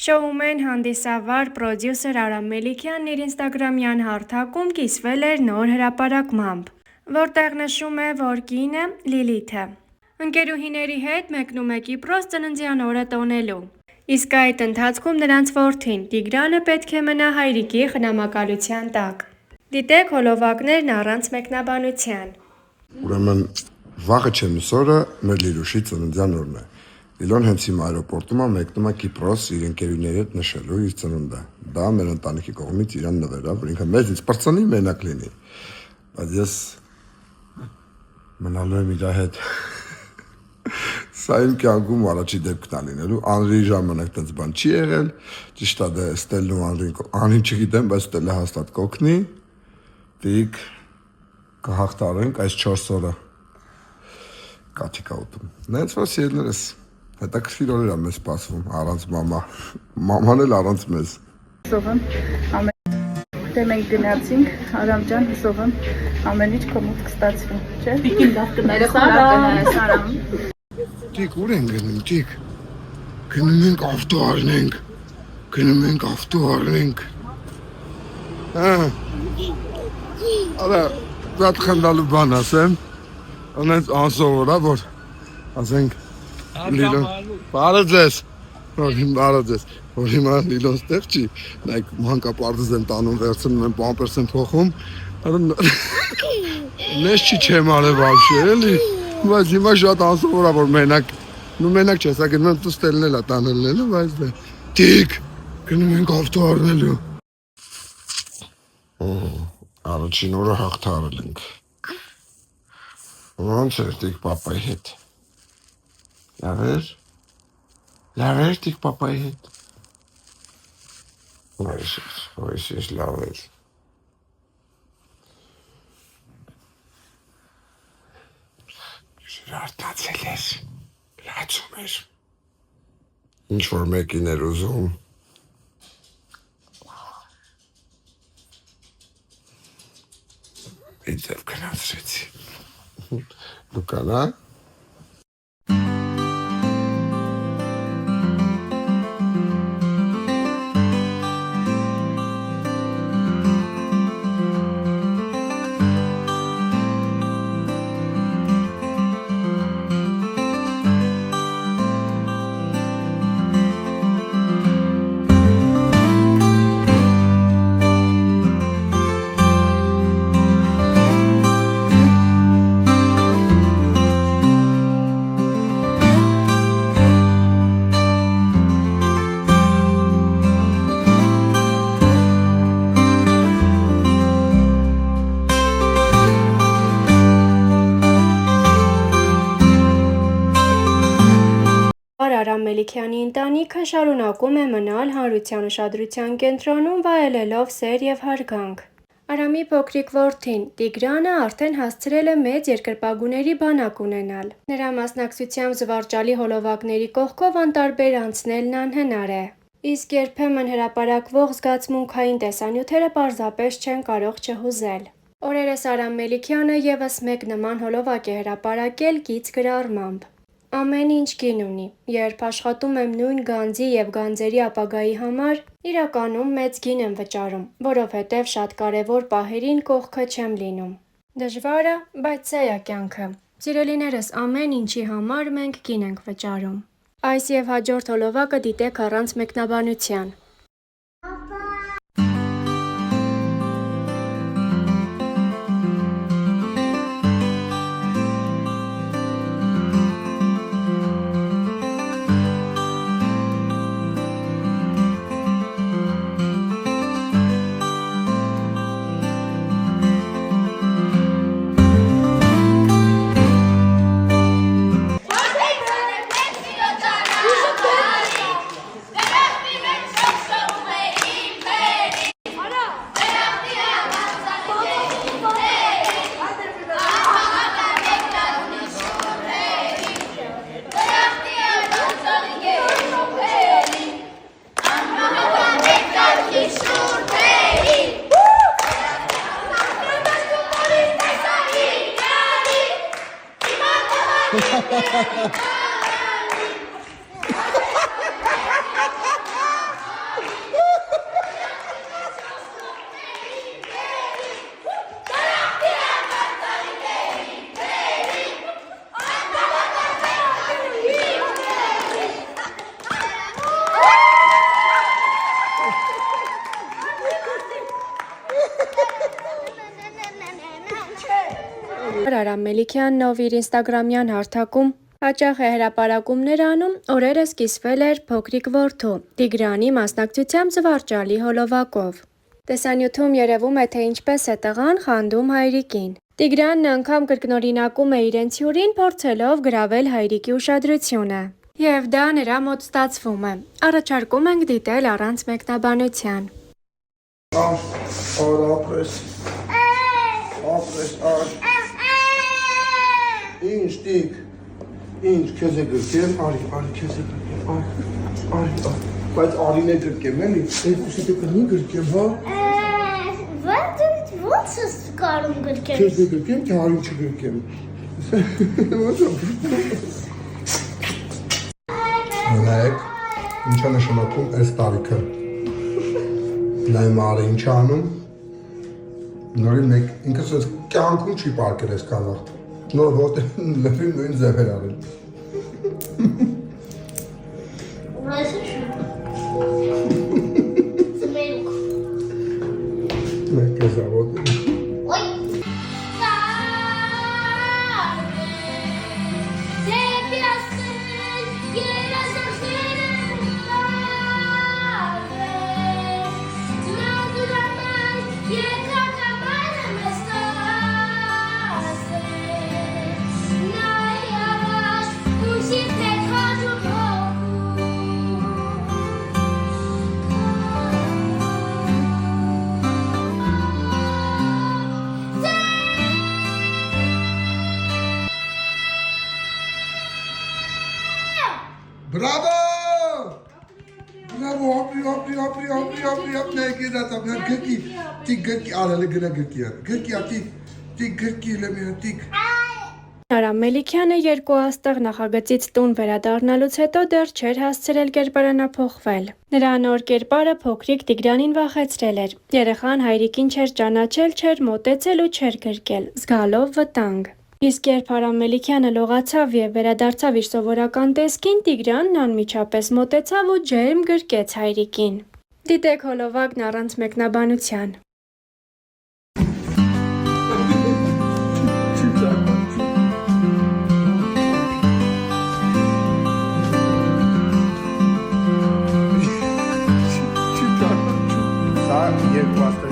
Շոումեն, հանդիսավար, պրոդյուսեր Արամ Մելիքյանն իր ինստագրամյան հարթակում կիսվել էր նոր հրապարակմամբ, որտեղ նշում է, որ կինը Լիլիթ է։ Ընկերուհիների հետ մեկնում է Կիպրոս ծննդյան օրը տոնելու։ Իսկ այդ ընթացքում նրանց որդին՝ Տիգրանը, պետք է մնա հայրիկի խնամակալության տակ։ Դիտեք հոլովակներն առանց մեկնաբանության։ Ուրեմն վաղը չեմս օրը մեր Լիլուշի ծննդյան օրն է։ Լիլոն հենց հիմա այրոպորտում է մեկնում է Կիպրոս իր ընկերուների հետ նշելու իր ծնունդը։ Դա մեր ընտանիքի կողմից իրան նվերավ, որ ինքը մեզ պրծնի մենակ լինի։ Բայց ես մնալու եմ իր հետ։ Սա իմ կյանքում առաջի դեպքն է լինելու, Անրիի ժամանակ տենց բան չի եղել, ճիշտ է դե Ստելն ու Անրին չգիտեմ, բայց Ստելը հաստատ կօգնի, դիք կհաղթարենք այս 4 օրը կաթիկա ուտում։ Նենց որ սիրելիներս, հետաքրքիր օրեր է մեզ սպասվում, առանց մամա, մաման էլ առանց մեզ։ Հուսով եմ, դե մենք գնացինք, Արամ ջան, հուսով եմ, ամեն ինչ քո մոտ կստացվի, չէ՞։ Տիկին լավ կնայես, Արամ։ Տիկ, ուր են գնում, տիկ։ Գնում ենք ավտո առնենք, գնում ենք ավտո առնենք։ Արա, դատ խնդալու բան ասեմ, անենց անսովոր է, որ ասենք Լիլոն, բարը ձեզ, որ հիմա Լիլոն ստեղ չի, նայք մանկապարտեզ են տանում, վերցնում են, պամպերս են փոխում, նես չի չեմ արև ապշե, էլի, բայց հիմա շատ անսովոր է, որ մենակ, մենակ չէ, սա գնում եմ տու Ստելն էլ է տանելնելու, բայց դե, տիկ, գնում ենք ավտո առնելու։ Առաջին օրը հաղթարել ենք։ Ոնց էր տիկ պապայի հետ։ Լավ էր տիկ պապայի հետ։ Ոյսես լավ էր։ Արտացել էր, լացում էր։ Ինչ որ մեկին էր ուզում։ Ինձ էլ կնացրեցի։ Դու կանա։ Արամ Մելիքյանի ընտանիքը շարունակում է մնալ հանրության ուշադրության կենտրոնում, վայելելով սեր և հարգանք։ Արամի փոքրիկ որդին՝ Տիգրանը, արդեն հասցրել է մեծ երկրպագուների բանակ ունենալ։ Նրա մասնակցությամբ զվարճալի հոլովակների կողքով անտարբեր անցնելն անհնար է։ Իսկ երբեմն հրապարակվող զգացմունքային տեսանյութերը պարզապես չեն կարող չհուզել։ Օրերս Արամ Մելիքյանը ևս մեկ նման հոլովակ է հրապարակել գիծ գրառմամբ։ Ամեն ինչ գին ունի, երբ աշխատում եմ նույն գանձի և գանձերի ապագայի համար, իրականում մեծ գին եմ վճարում, որովհետև շատ կարևոր պահերին կողքը չեմ լինում։ Դժվար է, բայց սա է կյանքը։ Սիրելիներս, ամեն ինչի համար մենք գին ենք վճարում։ Այս և հաջորդ հոլովակը դիտեք առանց մեկնաբանության։ Մելիքյանն, ով իր ինստագրամյան հարթակում հաճախ է հրապարակումներ անում, օրերս կիսվել էր փոքրիկ որդու՝ Տիգրանի մասնակցությամբ զվարճալի հոլովակով։ Տեսանյութում երևում է, թե ինչպես է տղան խանդում հայրիկին։ Տիգրանն անգամ կրկնօրինակում է իրենց հյուրին, փորձելով գրավել հայրիկի ուշադրությունը։ Եվ դա նրա մոտ ստացվում է։ Առաջարկում ենք դիտել առանց մեկնաբանության։ Ինչ տիկ, ինչ քեզ է գրկեմ, արի քեզ է գրկեմ, արի, բայց արին է գրկեմ, էլի, երկուսի դե կնի գրկեմ, հա։ Ո՞նց ես կարում գրկեմ։ Քեզ է գրկեմ, թե արին չգրկեմ։ Ո՞նց է։ Նայեք, ինչա նշանակում այս տարիքը։ Նայում արը ինչ անում, նորին մեկ ինքս ես կյանքում չի պարկել ես կանաղ։ Նոր ոտը լպին նույն ձև էր արել։ Ուրայսը շուտ։ Զմերուկ։ Մեկ ես աղոտ է։ Ոյ։ Bravo! Bravo, hop, neyke zaten ben gırki, aralı gına gırki, lemiyor, tik. Արամ Մելիքյանը երկու աստղ նախագծից տուն վերադառնալուց հետո դեռ չէր հասցրել կերպարանափոխվել։ Նրա նոր կերպարը փոքրիկ Տիգրանին վախեցրել էր։ Երեխան հայրիկին չէր ճանաչել, չէր մոտեցել ու չէր գրկել, զգալով վտանգ։ Իսկ երբ Արամ Մելիքյանը լողացավ եւ վերադարձավ իր սովորական տեսքին, Տիգրանն անմիջապես մոտեցավ ու ջերմ գրկեց հայրիկին։ Դիտեք հոլովակն առանց մեկնաբանության։ Սա երկու աստղ